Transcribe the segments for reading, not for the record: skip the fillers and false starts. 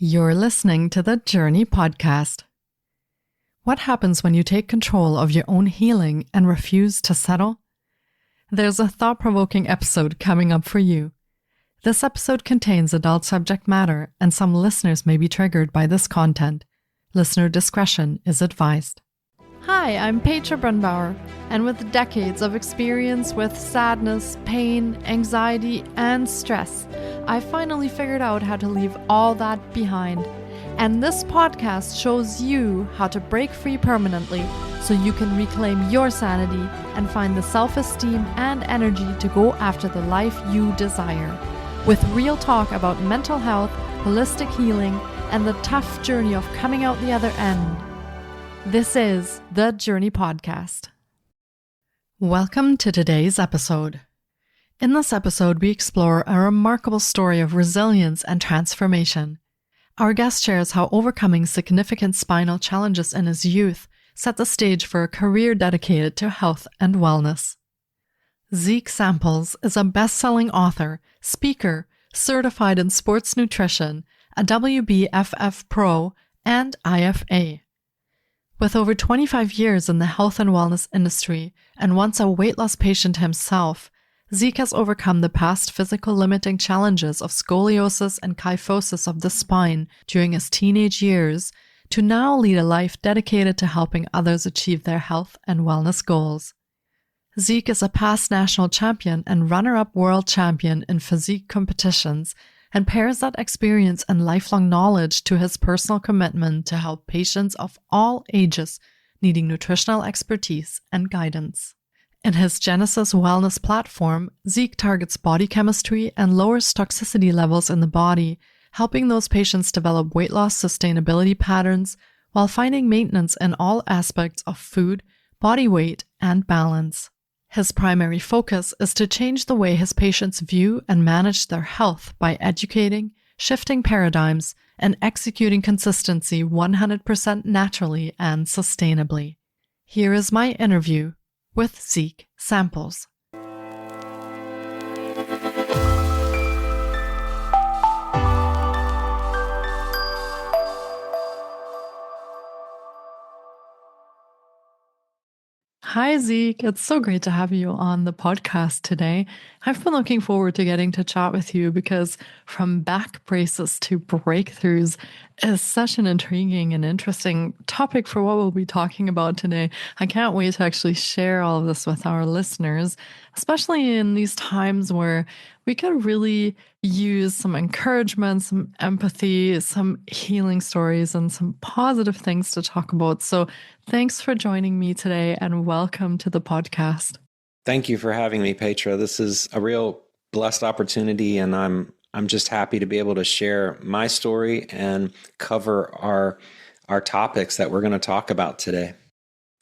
You're listening to the Jōrni Podcast. What happens when you take control of your own healing and refuse to settle? There's a thought-provoking episode coming up for you. This episode contains adult subject matter, and some listeners may be triggered by this content. Listener discretion is advised. Hi, I'm Petra Brunbauer, and with decades of experience with sadness, pain, anxiety, and stress, I finally figured out how to leave all that behind. And this podcast shows you how to break free permanently so you can reclaim your sanity and find the self-esteem and energy to go after the life you desire. With real talk about mental health, holistic healing, and the tough journey of coming out the other end. This is the Jōrni Podcast. Welcome to today's episode. In this episode, we explore a remarkable story of resilience and transformation. Our guest shares how overcoming significant spinal challenges in his youth set the stage for a career dedicated to health and wellness. Zeke Samples is a best-selling author, speaker, certified in sports nutrition, a WBFF Pro, and IFA. With over 25 years in the health and wellness industry and once a weight loss patient himself, Zeke has overcome the past physical limiting challenges of scoliosis and kyphosis of the spine during his teenage years to now lead a life dedicated to helping others achieve their health and wellness goals. Zeke is a past national champion and runner-up world champion in physique competitions and pairs that experience and lifelong knowledge to his personal commitment to help patients of all ages needing nutritional expertise and guidance. In his Genesis Wellness platform, Zeke targets body chemistry and lowers toxicity levels in the body, helping those patients develop weight loss sustainability patterns while finding maintenance in all aspects of food, body weight, and balance. His primary focus is to change the way his patients view and manage their health by educating, shifting paradigms, and executing consistency 100% naturally and sustainably. Here is my interview with Zeke Samples. Hi, Zeke. It's so great to have you on the podcast today. I've been looking forward to getting to chat with you because from back braces to breakthroughs is such an intriguing and interesting topic for what we'll be talking about today. I can't wait to actually share all of this with our listeners, especially in these times where we could really use some encouragement, some empathy, some healing stories, and some positive things to talk about. So thanks for joining me today and welcome to the podcast. Thank you for having me, Petra. This is a real blessed opportunity, and I'm just happy to be able to share my story and cover our topics that we're going to talk about today.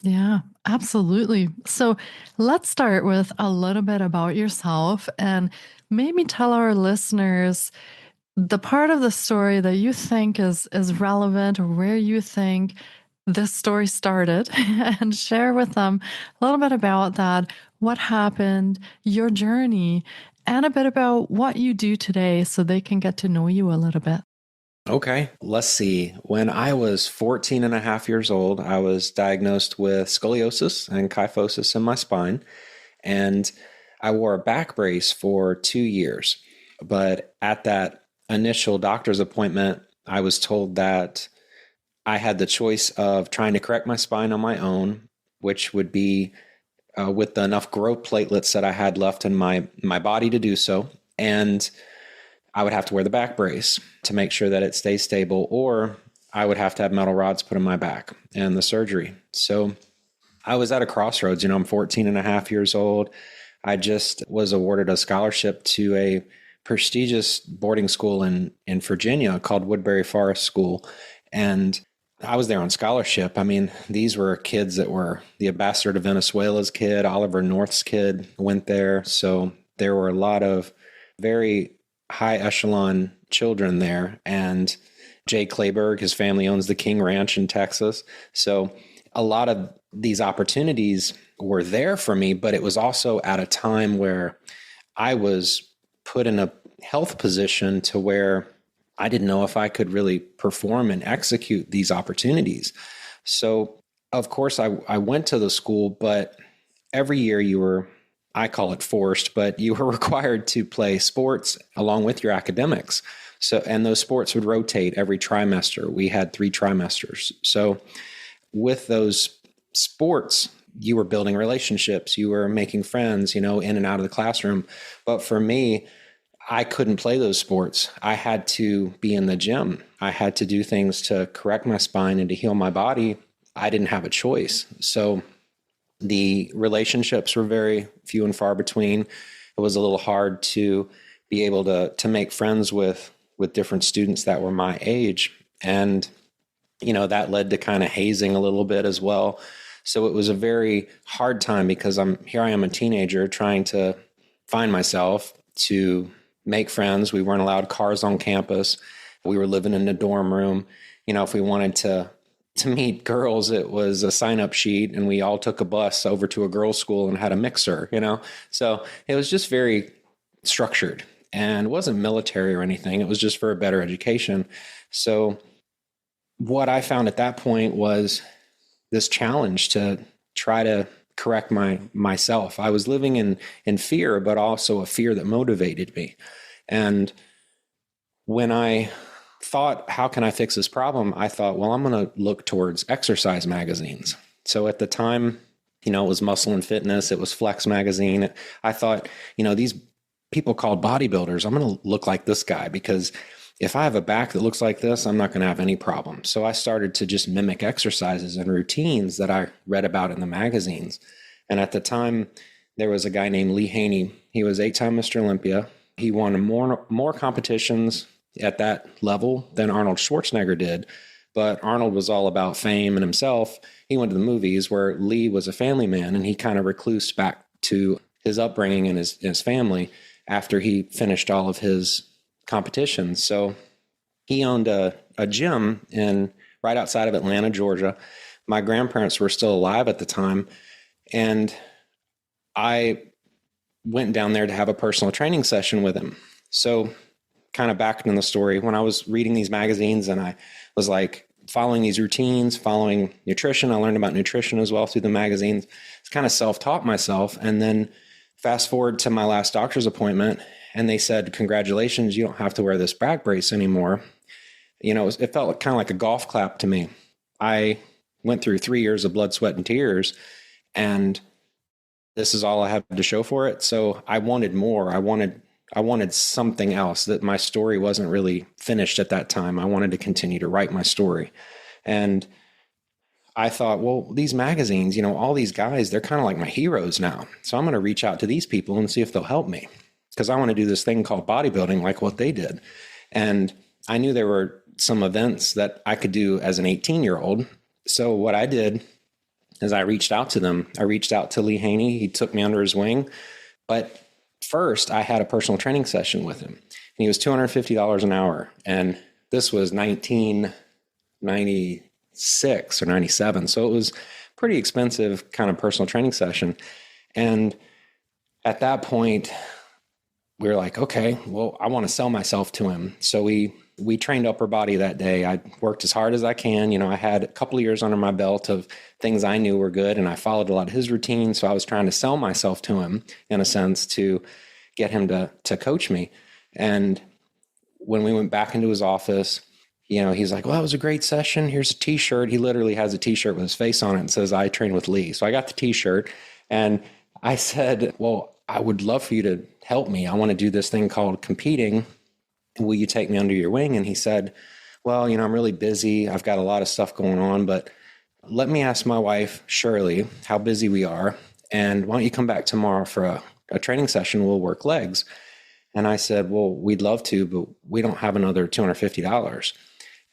Yeah, absolutely. So let's start with a little bit about yourself and maybe tell our listeners the part of the story that you think is relevant or where you think this story started and share with them a little bit about that, what happened, your journey, and a bit about what you do today so they can get to know you a little bit. Okay, let's see. When I was 14 and a half years old, I was diagnosed with scoliosis and kyphosis in my spine, and I wore a back brace for 2 years. But at that initial doctor's appointment, I was told that I had the choice of trying to correct my spine on my own, which would be with enough growth platelets that I had left in my body to do so, and I would have to wear the back brace to make sure that it stays stable, or I would have to have metal rods put in my back and the surgery. So I was at a crossroads. I'm 14 and a half years old. I just was awarded a scholarship to a prestigious boarding school in Virginia called Woodbury Forest School. And I was there on scholarship. I mean, these were kids that were the ambassador to Venezuela's kid, Oliver North's kid went there. So there were a lot of very high echelon children there. And Jay Clayburgh, his family owns the King Ranch in Texas. So a lot of these opportunities were there for me, but it was also at a time where I was put in a health position to where I didn't know if I could really perform and execute these opportunities. So, of course, I went to the school, but every year I call it forced, but you were required to play sports along with your academics. So, and those sports would rotate every trimester. We had 3 trimesters. So with those sports, you were building relationships, you were making friends, in and out of the classroom. But for me, I couldn't play those sports. I had to be in the gym. I had to do things to correct my spine and to heal my body. I didn't have a choice. So the relationships were very few and far between. It was a little hard to be able to make friends with different students that were my age. And, that led to kind of hazing a little bit as well. So it was a very hard time because I am a teenager trying to find myself, to make friends. We weren't allowed cars on campus. We were living in a dorm room. If we wanted to meet girls, it was a sign-up sheet, and we all took a bus over to a girls' school and had a mixer, So it was just very structured, and it wasn't military or anything. It was just for a better education. So what I found at that point was this challenge to try to correct myself. I was living in fear, but also a fear that motivated me. And when I thought, how can I fix this problem? I thought, well, I'm going to look towards exercise magazines. So at the time, it was Muscle and Fitness. It was Flex magazine. I thought, these people called bodybuilders, I'm going to look like this guy, because if I have a back that looks like this, I'm not going to have any problem. So I started to just mimic exercises and routines that I read about in the magazines. And at the time, there was a guy named Lee Haney. He was 8-time Mr. Olympia. He won more competitions at that level than Arnold Schwarzenegger did. But Arnold was all about fame and himself. He went to the movies, where Lee was a family man, and he kind of reclused back to his upbringing and his family after he finished all of his competitions. So he owned a gym right outside of Atlanta, Georgia. My grandparents were still alive at the time, and I went down there to have a personal training session with him. So kind of back in the story, when I was reading these magazines and I was like following these routines, following nutrition, I learned about nutrition as well through the magazines. It's kind of self-taught myself. And then fast forward to my last doctor's appointment, and they said, congratulations, you don't have to wear this back brace anymore. It felt kind of like a golf clap to me. I went through 3 years of blood, sweat, and tears, and this is all I have to show for it. So I wanted more. I wanted something else. That my story wasn't really finished at that time. I wanted to continue to write my story. And I thought, well, these magazines, all these guys, they're kind of like my heroes now. So I'm going to reach out to these people and see if they'll help me, because I want to do this thing called bodybuilding like what they did. And I knew there were some events that I could do as an 18-year-old. So what I did is I reached out to them. I reached out to Lee Haney. He took me under his wing. But first, I had a personal training session with him. And he was $250 an hour. And this was 1996 or 97. So it was pretty expensive kind of personal training session. And at that point, we were like, okay, well, I want to sell myself to him. So we trained upper body that day. I worked as hard as I can. I had a couple of years under my belt of things I knew were good, and I followed a lot of his routines. So I was trying to sell myself to him, in a sense, to get him to coach me. And when we went back into his office, he's like, well, that was a great session. Here's a t-shirt. He literally has a t-shirt with his face on it and says, I train with Lee. So I got the t-shirt, and I said, well, I would love for you to help me. I want to do this thing called competing. Will you take me under your wing? And he said, well, I'm really busy. I've got a lot of stuff going on, but let me ask my wife, Shirley, how busy we are. And why don't you come back tomorrow for a training session? We'll work legs. And I said, well, we'd love to, but we don't have another $250.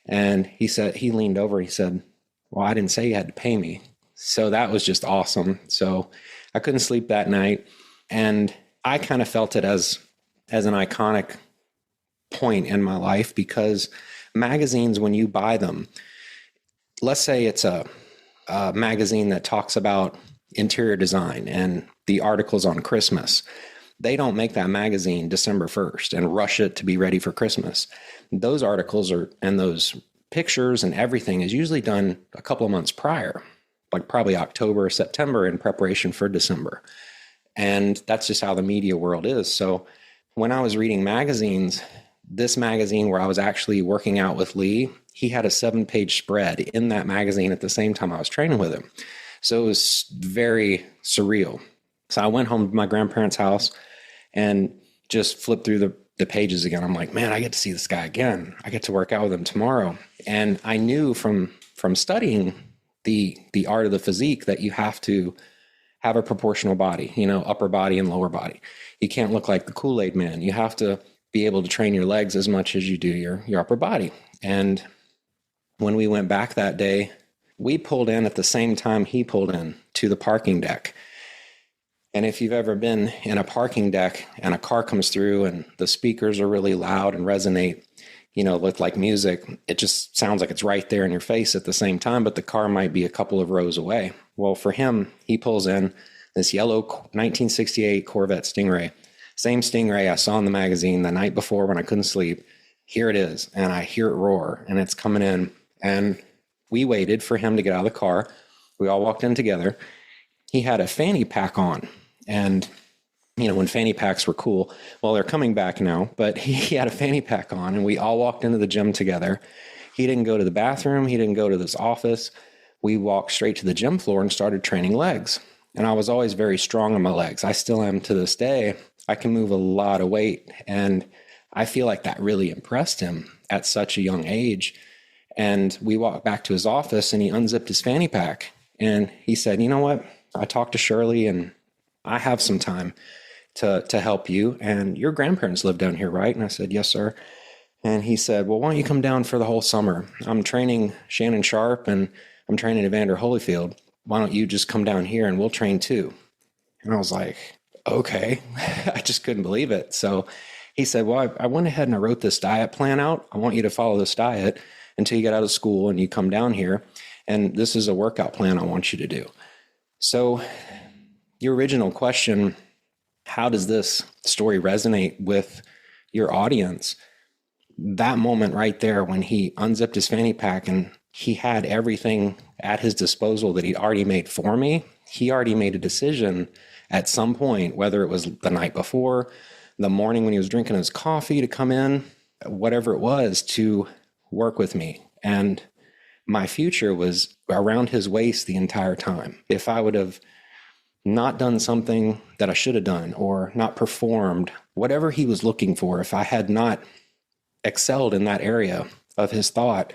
And he leaned over, he said, well, I didn't say you had to pay me. So that was just awesome. So I couldn't sleep that night. And I kind of felt it as an iconic point in my life, because magazines, when you buy them, let's say it's a magazine that talks about interior design and the articles on Christmas. They don't make that magazine December 1st and rush it to be ready for Christmas. Those articles and those pictures and everything is usually done a couple of months prior, like probably October or September in preparation for December. And that's just how the media world is. So when I was reading magazines, this magazine where I was actually working out with Lee, he had a 7-page spread in that magazine at the same time I was training with him. So it was very surreal. So I went home to my grandparents' house and just flipped through the pages again. I'm like, man, I get to see this guy again. I get to work out with him tomorrow. And I knew from studying the art of the physique that you have to have a proportional body, upper body and lower body. You can't look like the Kool-Aid man. You have to be able to train your legs as much as you do your upper body. And when we went back that day, we pulled in at the same time he pulled in to the parking deck. And if you've ever been in a parking deck and a car comes through and the speakers are really loud and resonate, with like music, it just sounds like it's right there in your face at the same time, but the car might be a couple of rows away. Well, for him, he pulls in this yellow 1968 Corvette Stingray. Same Stingray I saw in the magazine the night before when I couldn't sleep. Here it is. And I hear it roar and it's coming in. And we waited for him to get out of the car. We all walked in together. He had a fanny pack on. And, when fanny packs were cool, well, they're coming back now, but he had a fanny pack on and we all walked into the gym together. He didn't go to the bathroom. He didn't go to this office. We walked straight to the gym floor and started training legs. And I was always very strong on my legs. I still am to this day. I can move a lot of weight. And I feel like that really impressed him at such a young age. And we walked back to his office and he unzipped his fanny pack. And he said, you know what? I talked to Shirley and I have some time to help you. And your grandparents live down here, right? And I said, yes, sir. And he said, well, why don't you come down for the whole summer? I'm training Shannon Sharp and I'm training Evander Holyfield. Why don't you just come down here and we'll train too? And I was like, okay. I just couldn't believe it. So he said, well, I went ahead and I wrote this diet plan out. I want you to follow this diet until you get out of school and you come down here. And this is a workout plan I want you to do. So your original question, how does this story resonate with your audience? That moment right there when he unzipped his fanny pack and he had everything at his disposal that he'd already made for me. He already made a decision at some point, whether it was the night before, the morning when he was drinking his coffee to come in, whatever it was, to work with me. And my future was around his waist the entire time. If I would have not done something that I should have done or not performed, whatever he was looking for, if I had not excelled in that area of his thought,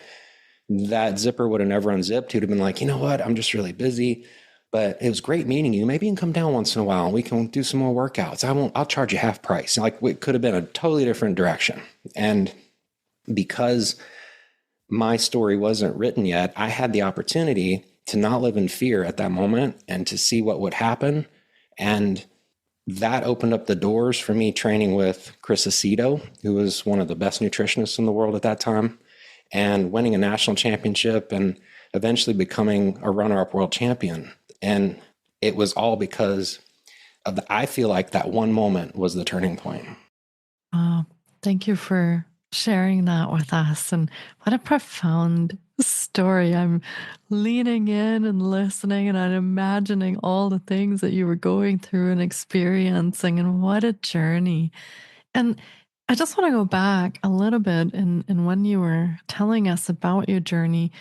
that zipper would have never unzipped. He would have been like, you know what? I'm just really busy, but it was great meeting you. Maybe you can come down once in a while and we can do some more workouts. I'll charge you half price. Like it could have been a totally different direction. And because my story wasn't written yet, I had the opportunity to not live in fear at that moment and to see what would happen. And that opened up the doors for me training with Chris Aceto, who was one of the best nutritionists in the world at that time, and winning a national championship and eventually becoming a runner-up world champion. And it was all because of I feel like that one moment was the turning point. Thank you for sharing that with us. And what a profound story. I'm leaning in and listening, and I'm imagining all the things that you were going through and experiencing, and what a journey. And I just want to go back a little bit in when you were telling us about your journey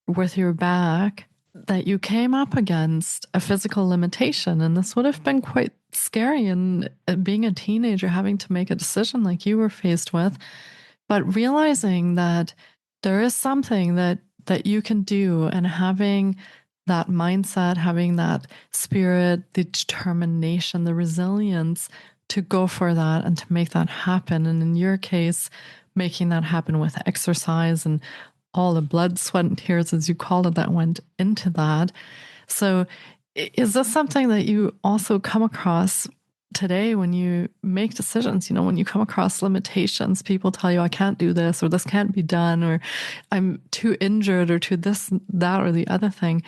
with your back, that you came up against a physical limitation. And this would have been quite scary. And being a teenager, having to make a decision like you were faced with, but realizing that there is something that you can do, and having that mindset, having that spirit, the determination, the resilience to go for that and to make that happen. And in your case, making that happen with exercise and all the blood, sweat, and tears, as you called it, that went into that. So is this something that you also come across today when you make decisions? When you come across limitations, people tell you, I can't do this, or this can't be done, or I'm too injured, or to this, that, or the other thing.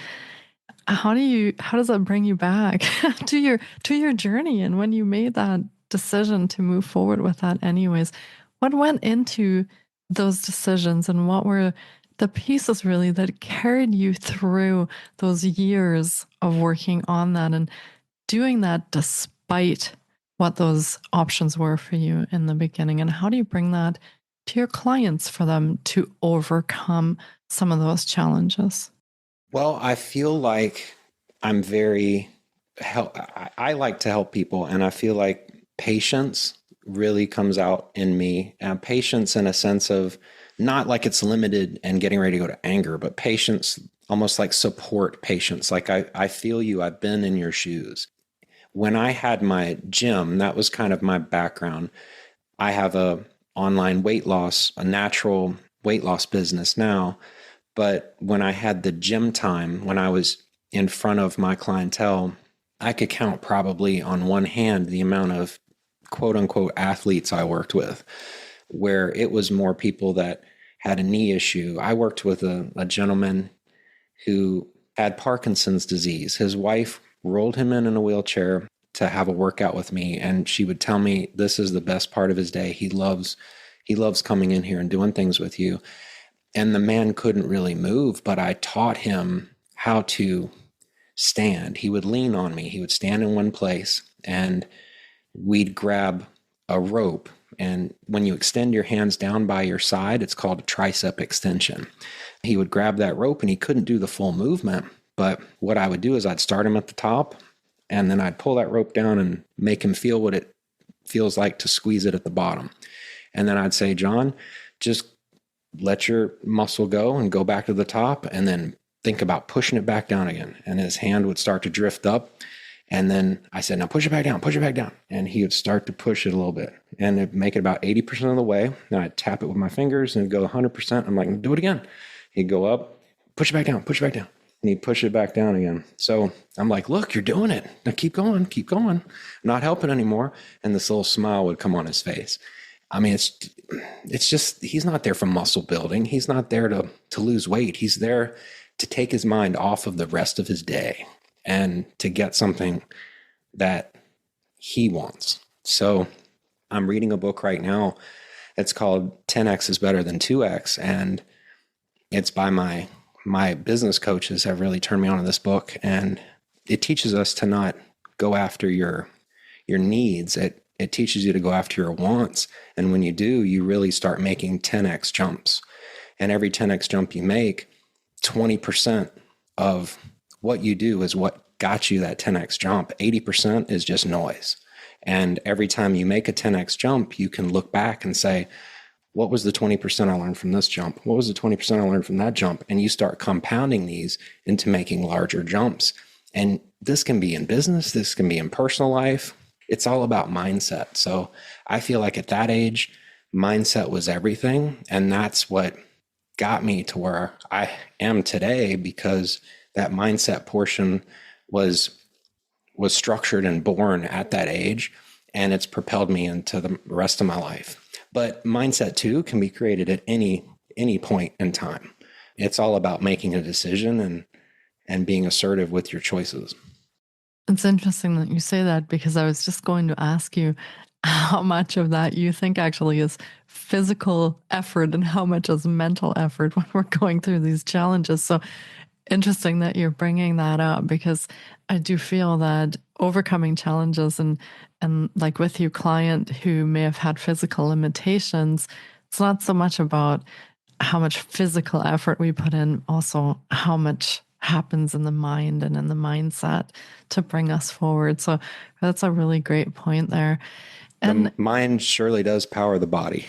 How does that bring you back to your journey? And when you made that decision to move forward with that anyways. What went into those decisions, and what were the pieces really that carried you through those years of working on that and doing that despite what those options were for you in the beginning? And how do you bring that to your clients for them to overcome some of those challenges? Well, I feel like I'm I like to help people, and I feel like patience really comes out in me. Patience in a sense of not like it's limited and getting ready to go to anger, but patience, almost like support patience. Like I feel you, I've been in your shoes. When I had my gym, that was kind of my background. I have a natural weight loss business now. But when I had the gym time, when I was in front of my clientele, I could count probably on one hand the amount of quote unquote athletes I worked with, where it was more people that had a knee issue. I worked with a gentleman who had Parkinson's disease. His wife rolled him in a wheelchair to have a workout with me, and she would tell me this is the best part of his day. He loves coming in here and doing things with you. And the man couldn't really move, but I taught him how to stand. He would lean on me. He would stand in one place, and we'd grab a rope. And when you extend your hands down by your side, it's called a tricep extension. He would grab that rope, and he couldn't do the full movement. But what I would do is I'd start him at the top, and then I'd pull that rope down and make him feel what it feels like to squeeze it at the bottom. And then I'd say, John, just let your muscle go and go back to the top, and then think about pushing it back down again. And his hand would start to drift up. And then I said, now push it back down, push it back down. And he would start to push it a little bit, and it'd make it about 80% of the way. Then I'd tap it with my fingers and it'd go 100%. I'm like, do it again. He'd go up, push it back down, push it back down. And he'd push it back down again. So I'm like, look, you're doing it. Now keep going, keep going. I'm not helping anymore. And this little smile would come on his face. I mean, it's just, he's not there for muscle building. He's not there to lose weight. He's there to take his mind off of the rest of his day and to get something that he wants. So I'm reading a book right now. It's called 10X is Better Than 2X. And it's by my business coaches have really turned me on to this book. And it teaches us to not go after your needs. It teaches you to go after your wants. And when you do, you really start making 10X jumps. And every 10X jump you make, 20% of what you do is what got you that 10X jump. 80% is just noise. And every time you make a 10X jump, you can look back and say, what was the 20% I learned from this jump? What was the 20% I learned from that jump? And you start compounding these into making larger jumps. And this can be in business. This can be in personal life. It's all about mindset. So I feel like at that age, mindset was everything. And that's what got me to where I am today, because that mindset portion was structured and born at that age, and it's propelled me into the rest of my life. But mindset too can be created at any point in time. It's all about making a decision and being assertive with your choices. It's interesting that you say that, because I was just going to ask you how much of that you think actually is physical effort and how much is mental effort when we're going through these challenges. So interesting that you're bringing that up, because I do feel that overcoming challenges and like with your client who may have had physical limitations, it's not so much about how much physical effort we put in, also how much happens in the mind and in the mindset to bring us forward. So that's a really great point there. And the mind surely does power the body.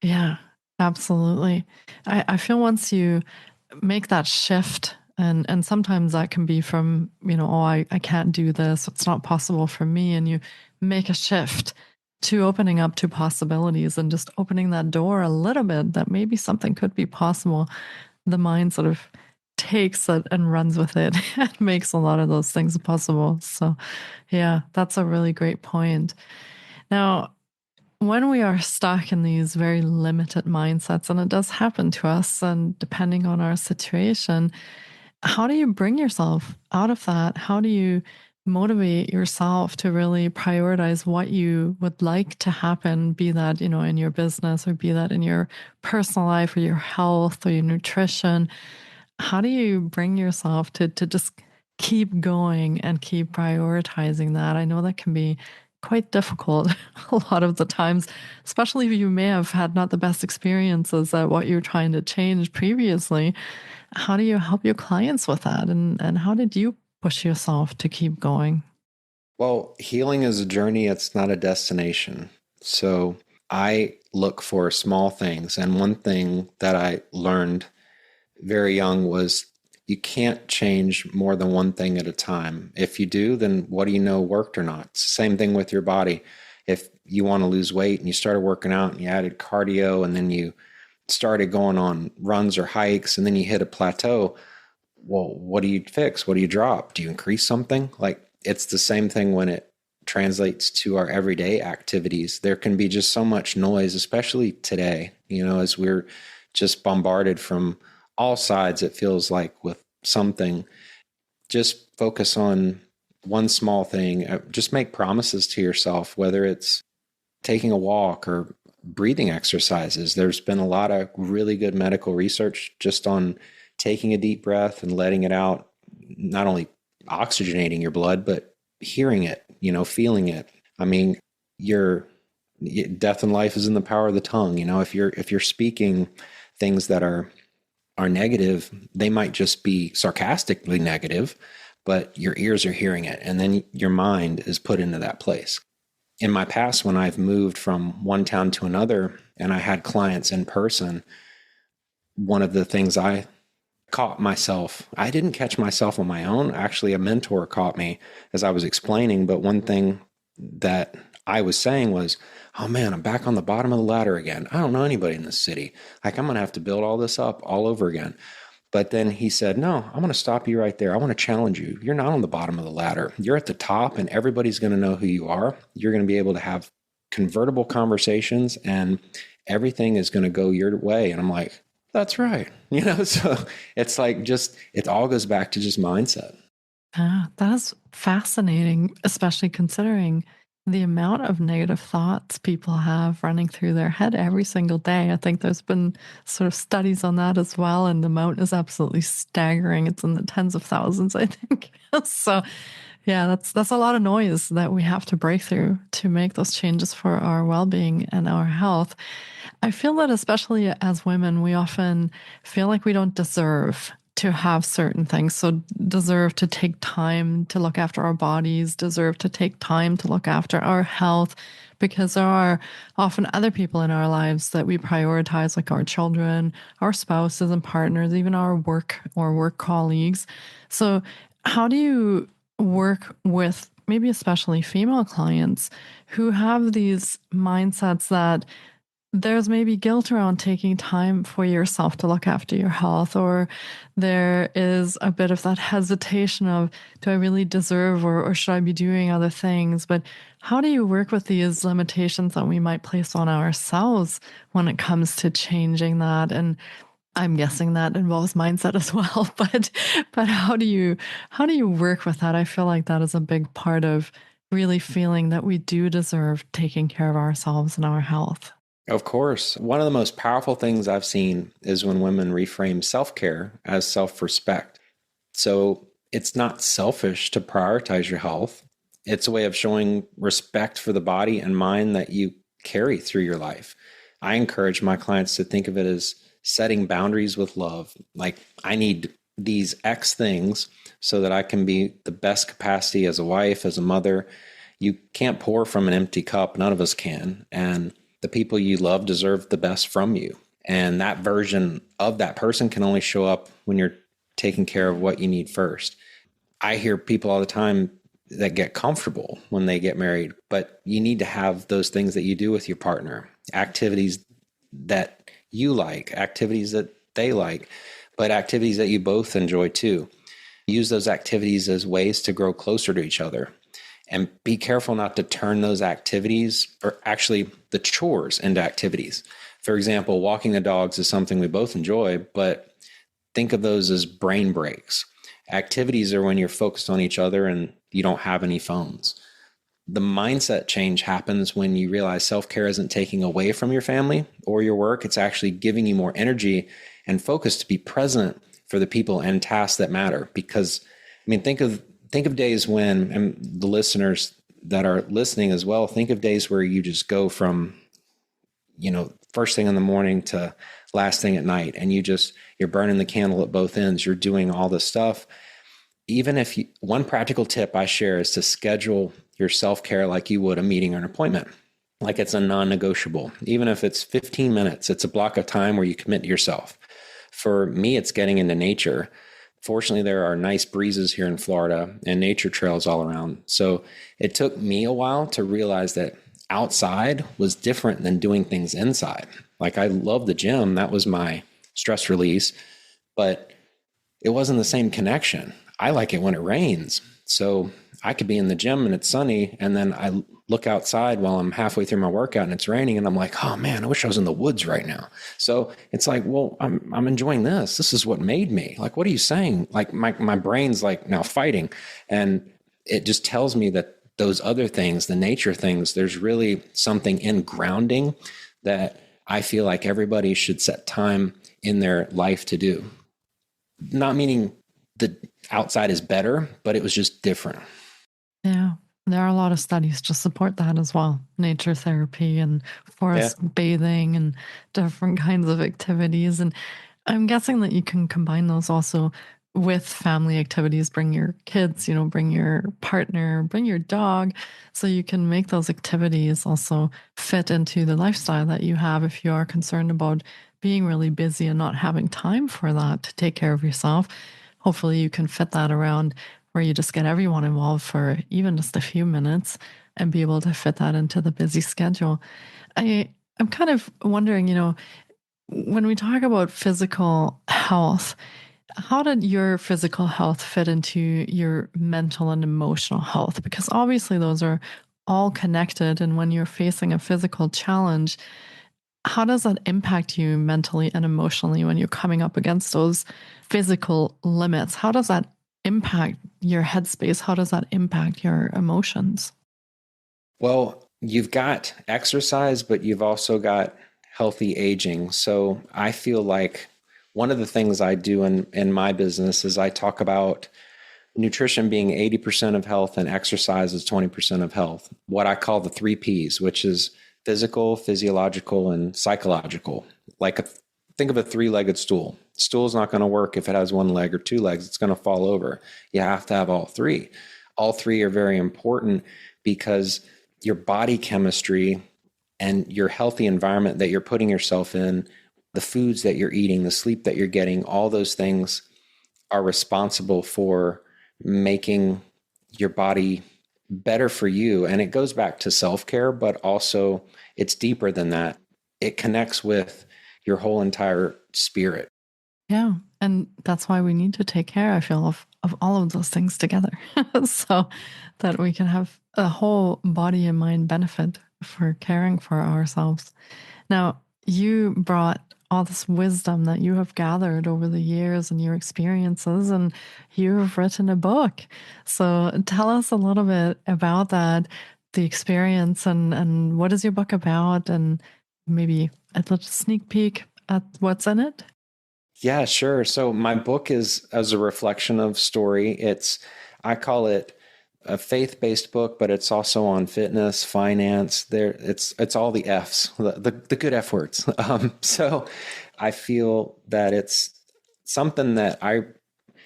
Yeah, absolutely. I feel once you make that shift, and sometimes that can be from, I can't do this, it's not possible for me. And you make a shift to opening up to possibilities and just opening that door a little bit that maybe something could be possible. The mind sort of takes it and runs with it and makes a lot of those things possible. So yeah, that's a really great point. Now, when we are stuck in these very limited mindsets, and it does happen to us, and depending on our situation, how do you bring yourself out of that? How do you motivate yourself to really prioritize what you would like to happen, be that, in your business or be that in your personal life or your health or your nutrition? How do you bring yourself to just keep going and keep prioritizing that? I know that can be quite difficult a lot of the times, especially if you may have had not the best experiences at what you're trying to change previously. How do you help your clients with that? And how did you push yourself to keep going? Well, healing is a journey, it's not a destination. So I look for small things. And one thing that I learned very young was you can't change more than one thing at a time. If you do, then what do you know worked or not? It's the same thing with your body. If you want to lose weight and you started working out and you added cardio and then you started going on runs or hikes and then you hit a plateau, well, what do you fix? What do you drop? Do you increase something? Like, it's the same thing when it translates to our everyday activities. There can be just so much noise, especially today, as we're just bombarded from all sides, it feels like, with something. Just focus on one small thing. Just make promises to yourself, whether it's taking a walk or breathing exercises. There's been a lot of really good medical research just on taking a deep breath and letting it out, not only oxygenating your blood, but hearing it, feeling it. I mean, your death and life is in the power of the tongue. If you're speaking things that are negative, they might just be sarcastically negative, but your ears are hearing it. And then your mind is put into that place. In my past, when I've moved from one town to another and I had clients in person, one of the things I caught myself, I didn't catch myself on my own. Actually, a mentor caught me as I was explaining. But one thing that I was saying was, oh man, I'm back on the bottom of the ladder again. I don't know anybody in this city. Like, I'm going to have to build all this up all over again. But then he said, no, I'm going to stop you right there. I want to challenge you. You're not on the bottom of the ladder. You're at the top and everybody's going to know who you are. You're going to be able to have convertible conversations and everything is going to go your way. And I'm like, that's right. So it's like, it all goes back to just mindset. That is fascinating, especially considering the amount of negative thoughts people have running through their head every single day. I think there's been sort of studies on that as well, and the amount is absolutely staggering. It's in the tens of thousands, I think. So yeah, that's a lot of noise that we have to break through to make those changes for our well-being and our health. I feel that especially as women, we often feel like we don't deserve to have certain things. So deserve to take time to look after our bodies, deserve to take time to look after our health, because there are often other people in our lives that we prioritize, like our children, our spouses and partners, even our work or work colleagues. So how do you work with maybe especially female clients who have these mindsets that there's maybe guilt around taking time for yourself to look after your health, or there is a bit of that hesitation of, do I really deserve, or should I be doing other things? But how do you work with these limitations that we might place on ourselves when it comes to changing that? And I'm guessing that involves mindset as well, but how do you work with that? I feel like that is a big part of really feeling that we do deserve taking care of ourselves and our health. Of course. One of the most powerful things I've seen is when women reframe self-care as self-respect. So it's not selfish to prioritize your health. It's a way of showing respect for the body and mind that you carry through your life. I encourage my clients to think of it as setting boundaries with love. Like, I need these X things so that I can be the best capacity as a wife, as a mother. You can't pour from an empty cup. None of us can. And the people you love deserve the best from you. And that version of that person can only show up when you're taking care of what you need first. I hear people all the time that get comfortable when they get married, but you need to have those things that you do with your partner, activities that you like, activities that they like, but activities that you both enjoy too. Use those activities as ways to grow closer to each other. And be careful not to turn those activities, or actually the chores, into activities. For example, walking the dogs is something we both enjoy, but think of those as brain breaks. Activities are when you're focused on each other and you don't have any phones. The mindset change happens when you realize self-care isn't taking away from your family or your work. It's actually giving you more energy and focus to be present for the people and tasks that matter. Because, I mean, think of days when, and the listeners that are listening as well, think of days where you just go from, first thing in the morning to last thing at night, and you're burning the candle at both ends. You're doing all this stuff. Even if one practical tip I share is to schedule your self-care like you would a meeting or an appointment, like it's a non-negotiable. Even if it's 15 minutes, it's a block of time where you commit to yourself. For me, it's getting into nature. Fortunately, there are nice breezes here in Florida and nature trails all around. So it took me a while to realize that outside was different than doing things inside. Like, I love the gym. That was my stress release, but it wasn't the same connection. I like it when it rains. So I could be in the gym and it's sunny, and then I look outside while I'm halfway through my workout and it's raining, and I'm like, oh man, I wish I was in the woods right now. So it's like, well, I'm enjoying this. This is what made me. Like, what are you saying? Like my brain's like now fighting, and it just tells me that those other things, the nature things, there's really something in grounding that I feel like everybody should set time in their life to do. Not meaning the outside is better, but it was just different. Yeah. There are a lot of studies to support that as well. Nature therapy and forest bathing and different kinds of activities. And I'm guessing that you can combine those also with family activities. Bring your kids, bring your partner, bring your dog. So you can make those activities also fit into the lifestyle that you have if you are concerned about being really busy and not having time for that to take care of yourself. Hopefully you can fit that around where you just get everyone involved for even just a few minutes and be able to fit that into the busy schedule. I'm kind of wondering, when we talk about physical health, how did your physical health fit into your mental and emotional health? Because obviously those are all connected. And when you're facing a physical challenge, how does that impact you mentally and emotionally when you're coming up against those physical limits? How does that impact your headspace? How does that impact your emotions? Well, you've got exercise, but you've also got healthy aging. So I feel like one of the things I do in my business is I talk about nutrition being 80% of health and exercise is 20% of health. What I call the 3 Ps, which is physical, physiological, and psychological. Think of a 3-legged stool. Stool's not going to work if it has 1 leg or 2 legs. It's going to fall over. You have to have all 3. All 3 are very important because your body chemistry and your healthy environment that you're putting yourself in, the foods that you're eating, the sleep that you're getting, all those things are responsible for making your body better for you. And it goes back to self-care, but also it's deeper than that. It connects with your whole entire spirit. Yeah. And that's why we need to take care, I feel, of all of those things together so that we can have a whole body and mind benefit for caring for ourselves. Now, you brought all this wisdom that you have gathered over the years and your experiences, and you've written a book. So tell us a little bit about that, the experience, and what is your book about, and maybe a little sneak peek at what's in it? Yeah, sure. So my book is as a reflection of story. I call it a faith-based book, but it's also on fitness, finance. It's all the F's, the good F words. So I feel that it's something that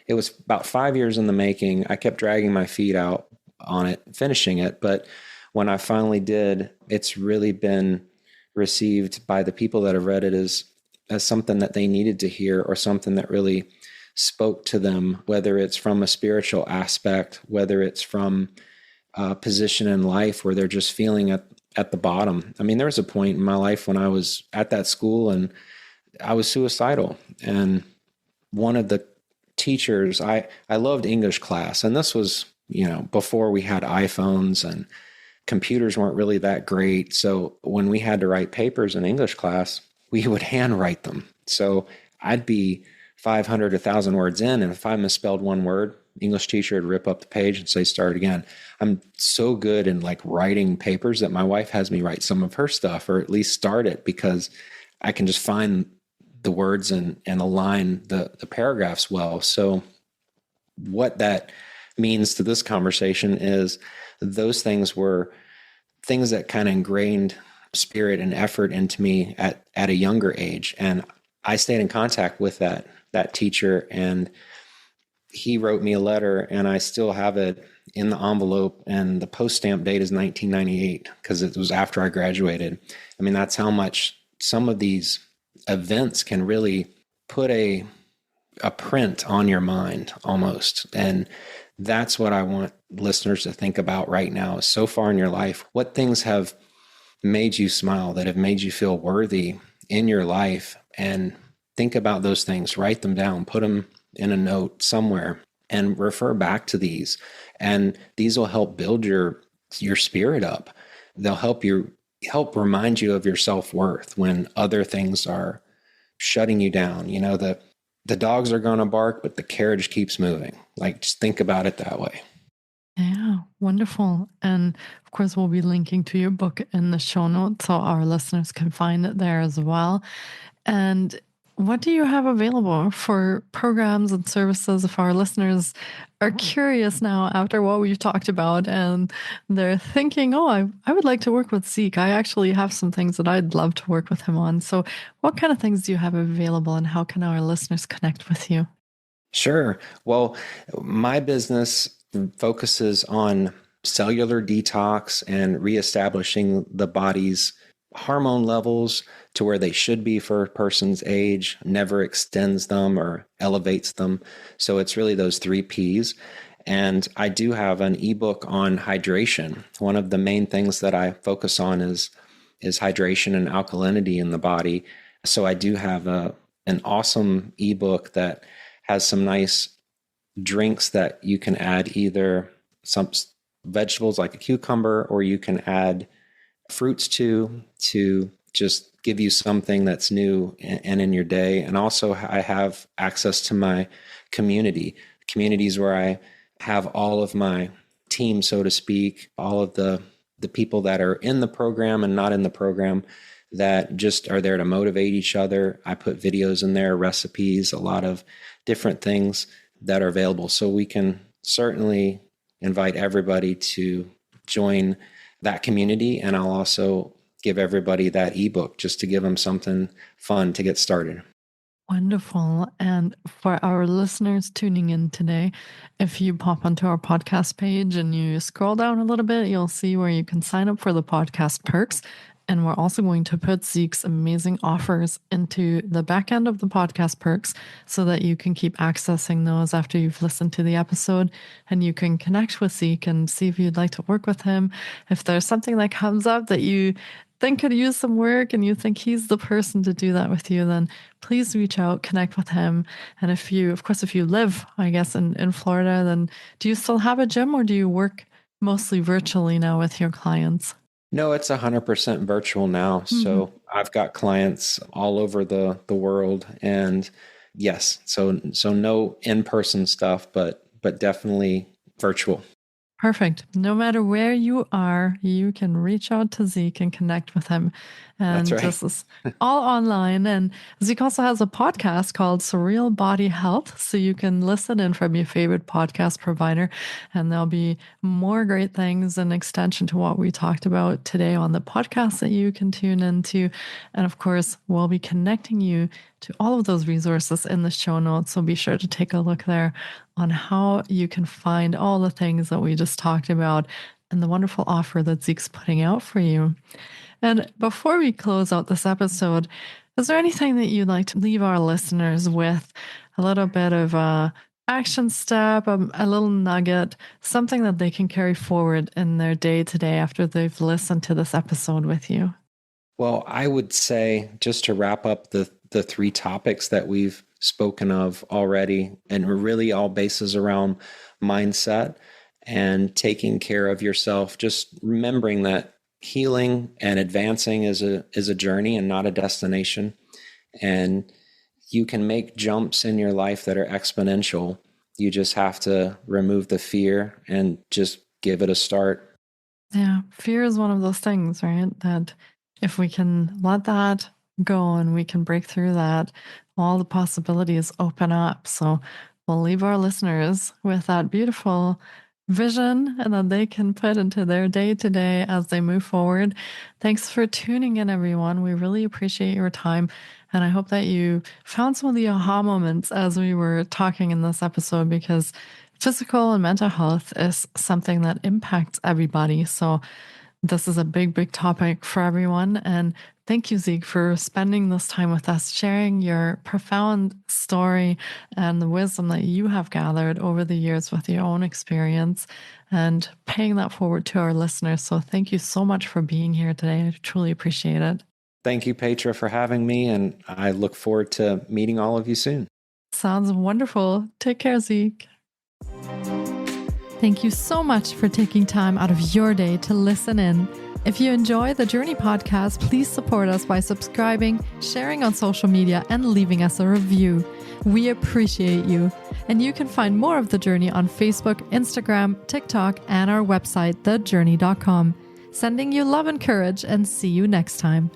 it was about 5 years in the making. I kept dragging my feet out on it, finishing it. But when I finally did, it's really been received by the people that have read it as something that they needed to hear, or something that really spoke to them, whether it's from a spiritual aspect, whether it's from a position in life where they're just feeling at the bottom. I mean, there was a point in my life when I was at that school and I was suicidal. And one of the teachers, I loved English class. And this was, before we had iPhones and computers weren't really that great. So when we had to write papers in English class, we would handwrite them. So I'd be 500, 1,000 words in. And if I misspelled one word, English teacher would rip up the page and say, start again. I'm so good in like writing papers that my wife has me write some of her stuff, or at least start it, because I can just find the words and align the paragraphs well. So what that means to this conversation is those things were things that kind of ingrained spirit and effort into me at a younger age. And I stayed in contact with that teacher, and he wrote me a letter, and I still have it in the envelope, and the post stamp date is 1998 because it was after I graduated. I mean, that's how much some of these events can really put a print on your mind almost. And that's what I want listeners to think about right now. So far in your life, what things have made you smile, that have made you feel worthy in your life? And think about those things, write them down, put them in a note somewhere, and refer back to these. And these will help build your spirit up. They'll help remind you of your self-worth when other things are shutting you down. You know, the dogs are going to bark, but the carriage keeps moving. Like, just think about it that way. Yeah, wonderful. And of course, we'll be linking to your book in the show notes so our listeners can find it there as well. And what do you have available for programs and services if our listeners are curious now after what we've talked about and they're thinking, oh, I would like to work with Zeke. I actually have some things that I'd love to work with him on. So what kind of things do you have available, and how can our listeners connect with you? Sure. Well, my business focuses on cellular detox and reestablishing the body's hormone levels to where they should be for a person's age, never extends them or elevates them. So it's really those 3 Ps. And I do have an ebook on hydration. One of the main things that I focus on is hydration and alkalinity in the body. So I do have an awesome ebook that has some nice drinks that you can add, either some vegetables like a cucumber, or you can add fruits to just give you something that's new and in your day. And also I have access to my communities where I have all of my team, so to speak, all of the people that are in the program and not in the program that just are there to motivate each other. I put videos in there, recipes, a lot of different things that are available. So we can certainly invite everybody to join that community. And I'll also give everybody that ebook just to give them something fun to get started. Wonderful. And for our listeners tuning in today, if you pop onto our podcast page and you scroll down a little bit, you'll see where you can sign up for the podcast perks. And we're also going to put Zeke's amazing offers into the back end of the podcast perks so that you can keep accessing those after you've listened to the episode, and you can connect with Zeke and see if you'd like to work with him. If there's something that comes up that you think could use some work and you think he's the person to do that with you, then please reach out, connect with him. And if you live, I guess, in Florida, then do you still have a gym, or do you work mostly virtually now with your clients? No, it's 100% virtual now. Mm-hmm. So I've got clients all over the world, and yes, so no in-person stuff, but definitely virtual. Perfect. No matter where you are, you can reach out to Zeke and connect with him. And That's right. This is all online. And Zeke also has a podcast called Surreal Body Health. So you can listen in from your favorite podcast provider. And there'll be more great things in extension to what we talked about today on the podcast that you can tune into. And of course, we'll be connecting you to all of those resources in the show notes. So be sure to take a look there on how you can find all the things that we just talked about and the wonderful offer that Zeke's putting out for you. And before we close out this episode, is there anything that you'd like to leave our listeners with? A little bit of a action step, a little nugget, something that they can carry forward in their day to day after they've listened to this episode with you? Well, I would say, just to wrap up the 3 topics that we've spoken of already, and really all bases around mindset and taking care of yourself, just remembering that healing and advancing is a journey and not a destination. And you can make jumps in your life that are exponential. You just have to remove the fear and just give it a start. Yeah, fear is one of those things, right? That if we can let that go and we can break through that, all the possibilities open up. So we'll leave our listeners with that beautiful vision and that they can put into their day to day as they move forward. Thanks for tuning in, everyone. We really appreciate your time. And I hope that you found some of the aha moments as we were talking in this episode, because physical and mental health is something that impacts everybody. So this is a big, big topic for everyone. And thank you, Zeke, for spending this time with us, sharing your profound story and the wisdom that you have gathered over the years with your own experience and paying that forward to our listeners. So thank you so much for being here today. I truly appreciate it. Thank you, Petra, for having me. And I look forward to meeting all of you soon. Sounds wonderful. Take care, Zeke. Thank you so much for taking time out of your day to listen in. If you enjoy the Jōrni Podcast, please support us by subscribing, sharing on social media, and leaving us a review. We appreciate you. And you can find more of The Jōrni on Facebook, Instagram, TikTok, and our website, thejorni.com. Sending you love and courage, and see you next time.